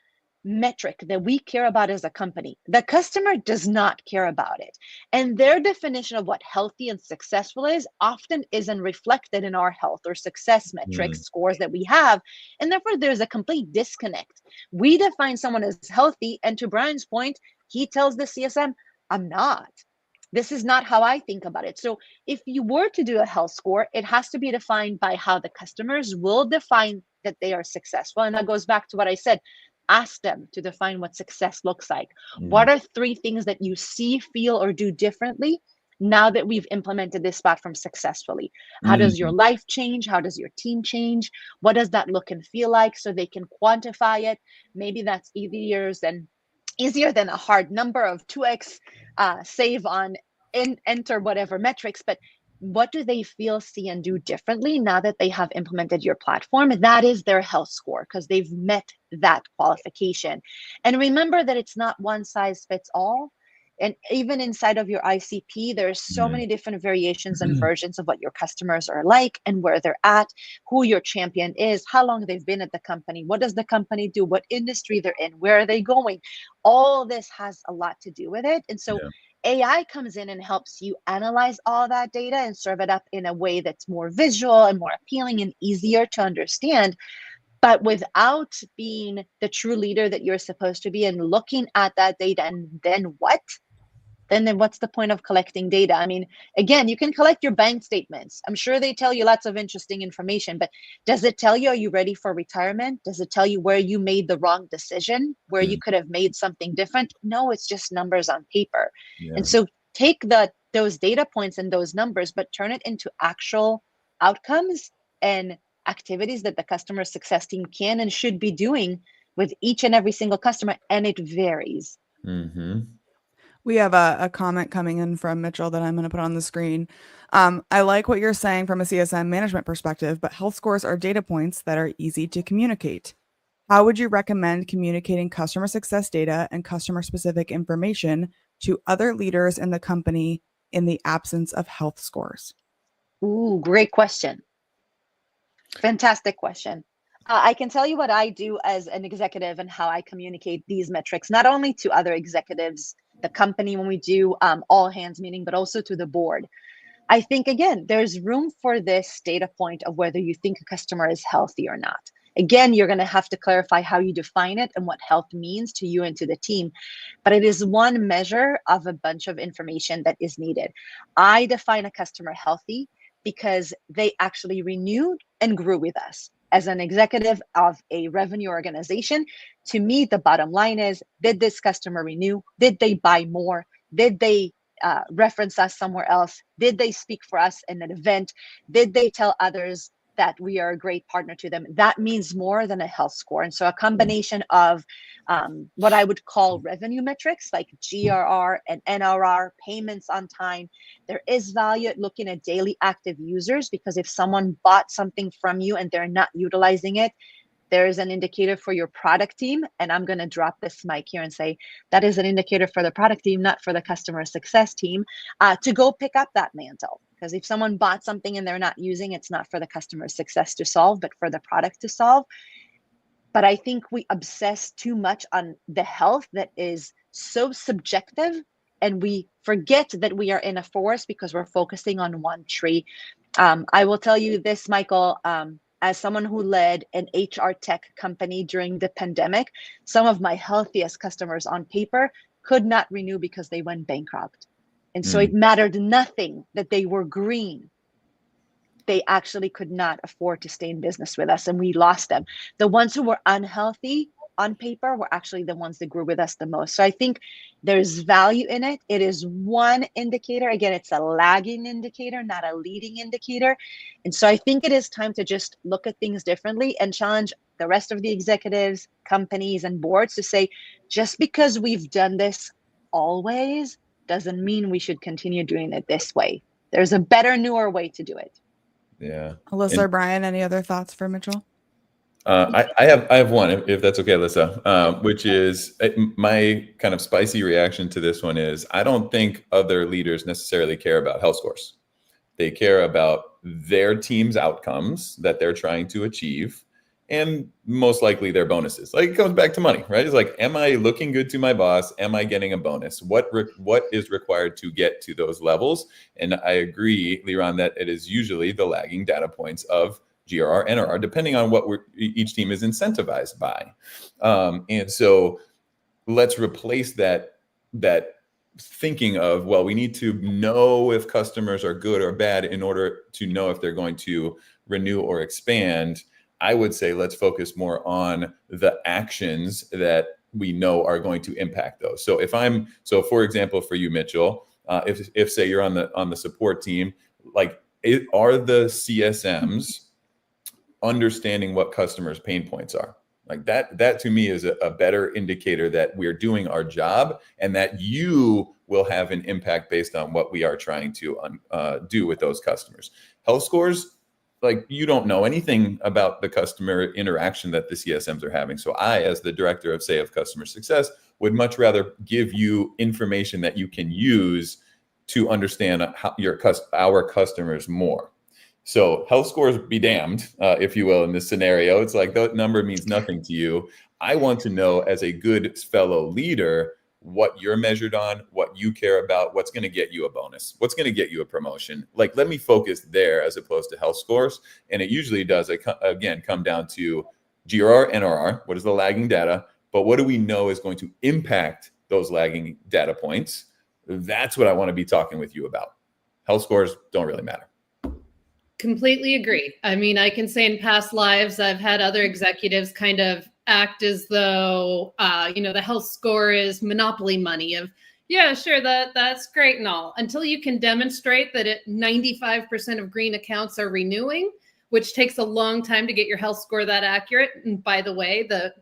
metric that we care about as a company, the customer does not care about it. And their definition of what healthy and successful is often isn't reflected in our health or success metrics scores that we have. And therefore, there's a complete disconnect. We define someone as healthy, and to Brian's point, he tells the CSM, I'm not. This is not how I think about it. So if you were to do a health score, it has to be defined by how the customers will define that they are successful. And that goes back to what I said. Ask them to define what success looks like. What are 3 things that you see, feel, or do differently now that we've implemented this platform successfessly? How does your life change? How does your team change? What does that look and feel like, so they can quantify it? Maybe that's easier than a hard number of 2x save on enter whatever metrics, but what do they feel, see, and do differently now that they have implemented your platform? That is their health score, because they've met that qualification. And remember that it's not one size fits all. And even inside of your ICP, there's so many different variations and versions of what your customers are like and where they're at, who your champion is, how long they've been at the company, what does the company do, what industry they're in, where are they going. All this has a lot to do with it. And so AI comes in and helps you analyze all that data and serve it up in a way that's more visual and more appealing and easier to understand. But without being the true leader that you're supposed to be and looking at that data, and then what? Then what's the point of collecting data? I mean, again, you can collect your bank statements. I'm sure they tell you lots of interesting information, but does it tell you, are you ready for retirement? Does it tell you where you made the wrong decision, where you could have made something different? No, it's just numbers on paper. And so take those data points and those numbers, but turn it into actual outcomes and activities that the customer success team can and should be doing with each and every single customer. And it varies. We have a comment coming in from Mitchell that I'm going to put on the screen. I like what you're saying from a CSM management perspective, but health scores are data points that are easy to communicate. How would you recommend communicating customer success data and customer specific information to other leaders in the company in the absence of health scores? Ooh, great question. Fantastic question. I can tell you what I do as an executive and how I communicate these metrics, not only to other executives, the company when we do all hands meeting, but also to the board. I think, again, there's room for this data point of whether you think a customer is healthy or not. Again, you're going to have to clarify how you define it and what health means to you and to the team. But it is one measure of a bunch of information that is needed. I define a customer healthy because they actually renewed and grew with us. As an executive of a revenue organization, to me, the bottom line is, did this customer renew? Did they buy more? Did they reference us somewhere else? Did they speak for us in an event? Did they tell others that we are a great partner to them? That means more than a health score. And so a combination of what I would call revenue metrics like GRR and NRR, payments on time. There is value at looking at daily active users, because if someone bought something from you and they're not utilizing it, there is an indicator for your product team. And I'm going to drop this mic here and say that is an indicator for the product team, not for the customer success team, to go pick up that mantle. Because if someone bought something and they're not using, it's not for the customer success to solve, but for the product to solve. But I think we obsess too much on the health that is so subjective, and we forget that we are in a forest because we're focusing on one tree. I will tell you this, Michael, as someone who led an HR tech company during the pandemic, some of my healthiest customers on paper could not renew because they went bankrupt. And so it mattered nothing that they were green. They actually could not afford to stay in business with us, and we lost them. The ones who were unhealthy on paper were actually the ones that grew with us the most. So I think there's value in it. It is one indicator. Again, it's a lagging indicator, not a leading indicator. And so I think it is time to just look at things differently and challenge the rest of the executives, companies, and boards to say, just because we've done this always doesn't mean we should continue doing it this way. There's a better, newer way to do it. Yeah. Alyssa or Brian, any other thoughts for Mitchell? I have one, if that's okay, Alyssa, which is my kind of spicy reaction to this one is, I don't think other leaders necessarily care about health scores. They care about their team's outcomes that they're trying to achieve. and most likely their bonuses. Like, it comes back to money, right? It's like, am I looking good to my boss? Am I getting a bonus? What is required to get to those levels? And I agree, Liran, that it is usually the lagging data points of GRR, NRR, depending on what each team is incentivized by. And so let's replace that thinking of, well, we need to know if customers are good or bad in order to know if they're going to renew or expand. I would say let's focus more on the actions that we know are going to impact those. So for example, for you, Mitchell, if say you're on the support team, like, are the CSMs understanding what customers' pain points are? Like, that to me is a better indicator that we're doing our job and that you will have an impact based on what we are trying to do with those customers. Health scores, like, you don't know anything about the customer interaction that the CSMs are having. So I, as the director of customer success, would much rather give you information that you can use to understand our customers more. So health scores be damned, if you will, in this scenario. It's like, that number means nothing to you. I want to know, as a good fellow leader, what you're measured on, what you care about, what's going to get you a bonus, what's going to get you a promotion. Like, let me focus there as opposed to health scores. And it usually does, again, come down to GRR, NRR, what is the lagging data, but what do we know is going to impact those lagging data points? That's what I want to be talking with you about. Health scores don't really matter. Completely agree. I mean, I can say in past lives, I've had other executives kind of act as though, the health score is monopoly money of, yeah, sure, that's great and all, until you can demonstrate that 95% of green accounts are renewing, which takes a long time to get your health score that accurate. And by the way, the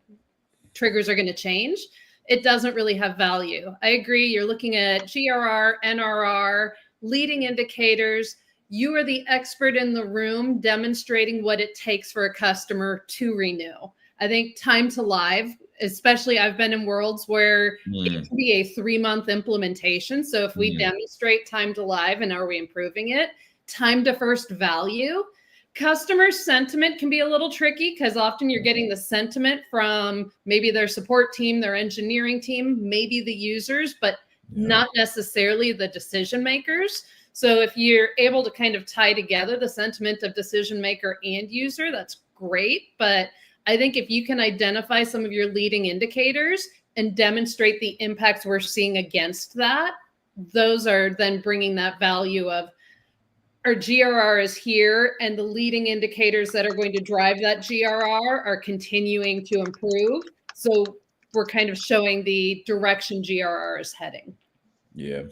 triggers are going to change. It doesn't really have value. I agree. You're looking at GRR, NRR, leading indicators. You are the expert in the room demonstrating what it takes for a customer to renew. I think time to live, especially I've been in worlds where it can be a 3-month implementation. So if we demonstrate time to live and are we improving it, time to first value. Customer sentiment can be a little tricky because often you're getting the sentiment from maybe their support team, their engineering team, maybe the users, but not necessarily the decision makers. So if you're able to kind of tie together the sentiment of decision maker and user, that's great. But I think if you can identify some of your leading indicators and demonstrate the impacts we're seeing against that, those are then bringing that value of our GRR is here and the leading indicators that are going to drive that GRR are continuing to improve. So we're kind of showing the direction GRR is heading. Yeah.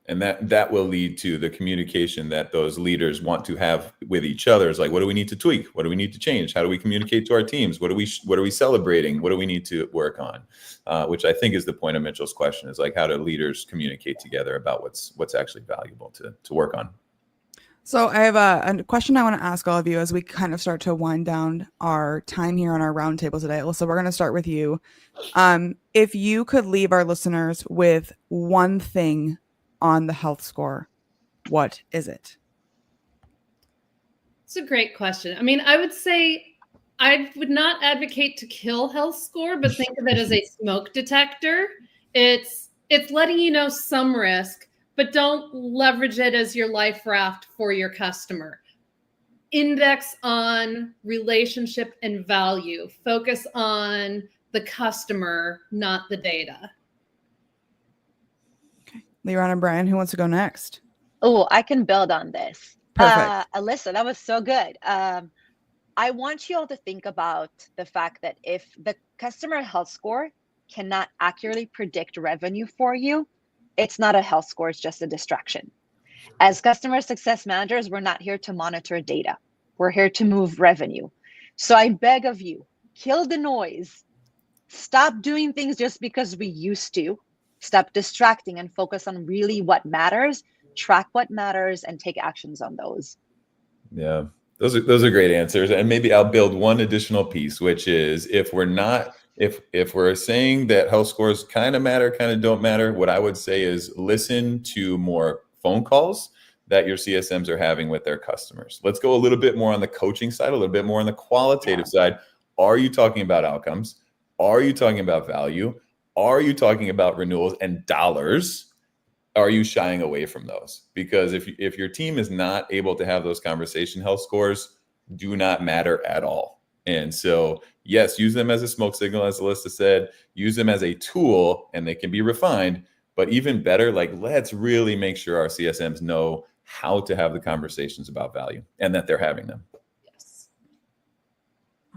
And that will lead to the communication that those leaders want to have with each other. Is like, what do we need to tweak? What do we need to change? How do we communicate to our teams? What are we celebrating? What do we need to work on? Which I think is the point of Mitchell's question, is like, how do leaders communicate together about what's actually valuable to work on? So I have a question I want to ask all of you as we kind of start to wind down our time here on our roundtable today. Alyssa, we're going to start with you. If you could leave our listeners with one thing on the health score, what is it? It's a great question. I mean, I would say I would not advocate to kill health score, but think of it as a smoke detector. It's letting you know some risk, but don't leverage it as your life raft for your customer. Index on relationship and value. Focus on the customer, not the data. Okay. Liran and Brian, who wants to go next? Oh, I can build on this. Perfect. Alyssa, that was so good. I want you all to think about the fact that if the customer health score cannot accurately predict revenue for you, it's not a health score, it's just a distraction. As customer success managers, we're not here to monitor data. We're here to move revenue. So I beg of you, kill the noise. Stop doing things just because we used to. Stop distracting and focus on really what matters, track what matters, and take actions on those. Yeah, those are great answers. And maybe I'll build one additional piece, which is, if we're saying that health scores kind of matter, kind of don't matter, what I would say is listen to more phone calls that your CSMs are having with their customers. Let's go a little bit more on the coaching side, a little bit more on the qualitative side. Are you talking about outcomes? Are you talking about value? Are you talking about renewals and dollars? Are you shying away from those? Because if your team is not able to have those conversation, health scores do not matter at all. And so, yes, use them as a smoke signal, as Alyssa said, use them as a tool, and they can be refined. But even better, like, let's really make sure our CSMs know how to have the conversations about value and that they're having them. Yes.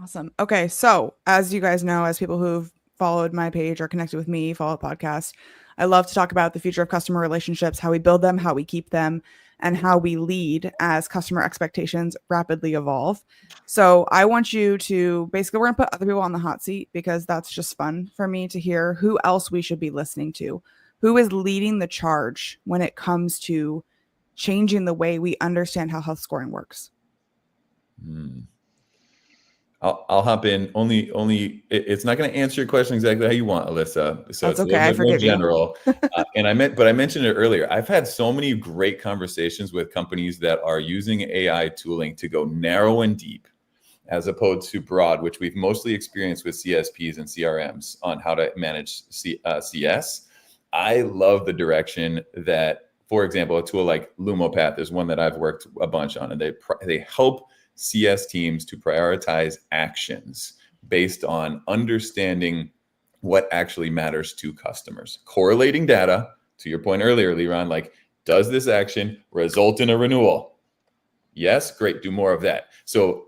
Awesome. Okay. So as you guys know, as people who've followed my page or connected with me, follow the podcast, I love to talk about the future of customer relationships, how we build them, how we keep them, and how we lead as customer expectations rapidly evolve. So I want you to basically, we're going to put other people on the hot seat because that's just fun for me to hear who else we should be listening to. Who is leading the charge when it comes to changing the way we understand how health scoring works? I'll hop in. Only it's not going to answer your question exactly how you want, Alyssa. So That's it's a okay. I little bit more forgive you. general. But I mentioned it earlier. I've had so many great conversations with companies that are using AI tooling to go narrow and deep, as opposed to broad, which we've mostly experienced with CSPs and CRMs on how to manage CS. I love the direction that, for example, a tool like Lumopath is one that I've worked a bunch on, and they help CS teams to prioritize actions based on understanding what actually matters to customers. Correlating data, to your point earlier, Liran, like, does this action result in a renewal? Yes, great, do more of that. So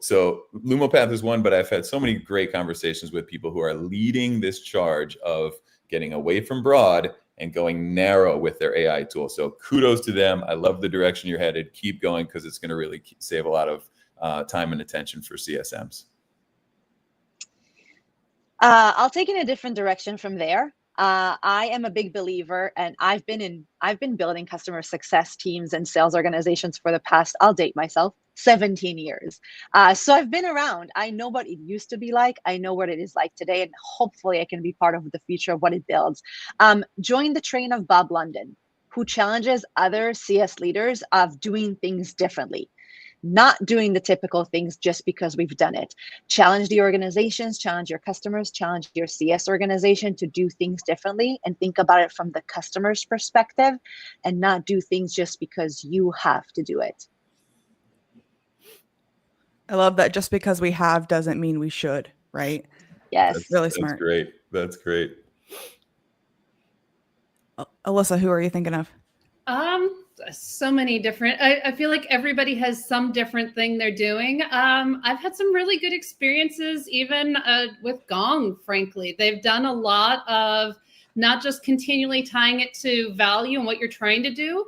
Lumopath is one, but I've had so many great conversations with people who are leading this charge of getting away from broad and going narrow with their AI tool. So kudos to them. I love the direction you're headed. Keep going, because it's going to really save a lot of time and attention for CSMs. I'll take in a different direction from there. I am a big believer, and I've been building customer success teams and sales organizations for the past, I'll date myself, 17 years. So I've been around. I know what it used to be like. I know what it is like today, and hopefully I can be part of the future of what it builds. Join the train of Bob London, who challenges other CS leaders of doing things differently. Not doing the typical things just because we've done it. Challenge the organizations, challenge your customers, challenge your CS organization to do things differently, and think about it from the customer's perspective, and not do things just because you have to do it. I love that just because we have doesn't mean we should, right? Yes. That's really smart. That's great. That's great. Alyssa, who are you thinking of? So many different, I feel like everybody has some different thing they're doing. I've had some really good experiences, even with Gong, frankly. They've done a lot of not just continually tying it to value and what you're trying to do,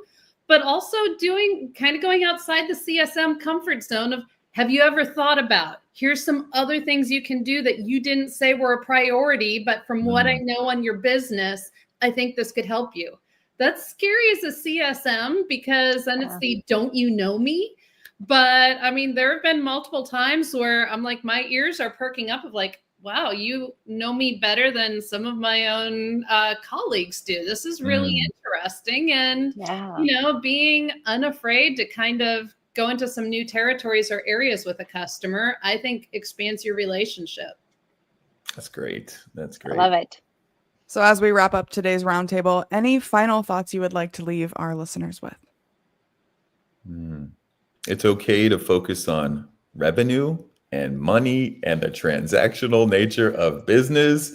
but also going outside the CSM comfort zone of, have you ever thought about, here's some other things you can do that you didn't say were a priority, but from what I know on your business, I think this could help you. That's scary as a CSM, because then it's the don't you know me? But I mean, there have been multiple times where I'm like, my ears are perking up of like, wow, you know me better than some of my own colleagues do. This is really interesting. And, being unafraid to kind of go into some new territories or areas with a customer, I think expands your relationship. That's great. That's great. I love it. So as we wrap up today's roundtable, any final thoughts you would like to leave our listeners with? It's okay to focus on revenue and money and the transactional nature of business.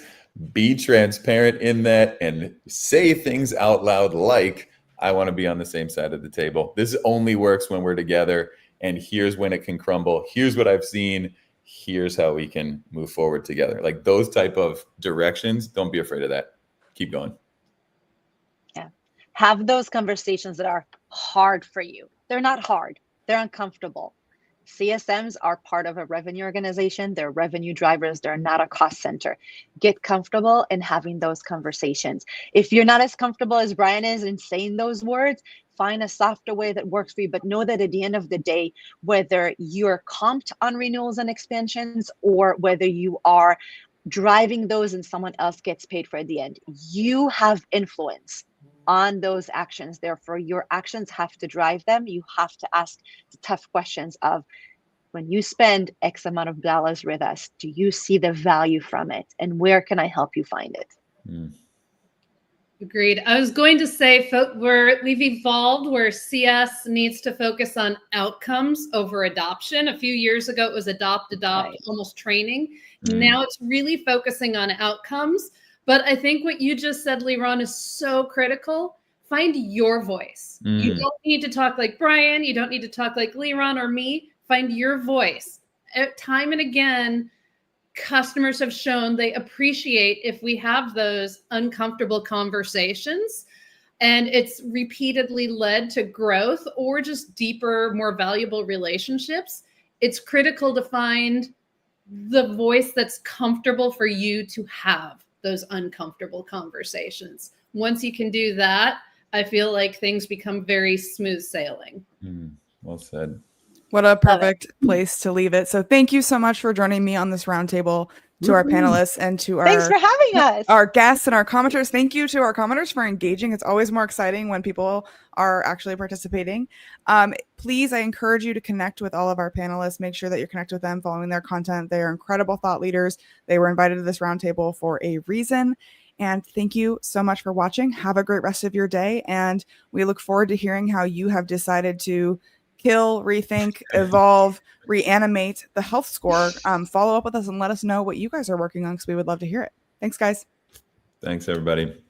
Be transparent in that and say things out loud like, I want to be on the same side of the table. This only works when we're together, and here's when it can crumble. Here's what I've seen. Here's how we can move forward together. Like those type of directions, don't be afraid of that. Keep going. Yeah. Have those conversations that are hard for you. They're not hard. They're uncomfortable. CSMs are part of a revenue organization. They're revenue drivers. They're not a cost center. Get comfortable in having those conversations. If you're not as comfortable as Brian is in saying those words, find a softer way that works for you. But know that at the end of the day, whether you're comped on renewals and expansions, or whether you are driving those and someone else gets paid for at the end, you have influence. on those actions. Therefore, your actions have to drive them. You have to ask the tough questions of, when you spend X amount of dollars with us, do you see the value from it? And where can I help you find it? Agreed. I was going to say we've evolved where CS needs to focus on outcomes over adoption. A few years ago, it was adopt, Right. almost training. Now it's really focusing on outcomes. But I think what you just said, Liron, is so critical. Find your voice. You don't need to talk like Brian. You don't need to talk like Liron or me. Find your voice. Time and again, customers have shown they appreciate if we have those uncomfortable conversations, and it's repeatedly led to growth or just deeper, more valuable relationships. It's critical to find the voice that's comfortable for you to have those uncomfortable conversations. Once you can do that, I feel like things become very smooth sailing. Well said. What a perfect place to leave it. So thank you so much for joining me on this roundtable, to our panelists and to Thanks for having us. Our guests and our commenters. Thank you to our commenters for engaging. It's always more exciting when people are actually participating. Please, I encourage you to connect with all of our panelists. Make sure that you're connected with them, following their content. They are incredible thought leaders. They were invited to this roundtable for a reason. And thank you so much for watching. Have a great rest of your day. And we look forward to hearing how you have decided to kill, rethink, evolve, reanimate the health score. Follow up with us and let us know what you guys are working on, because we would love to hear it. Thanks, guys. Thanks, everybody.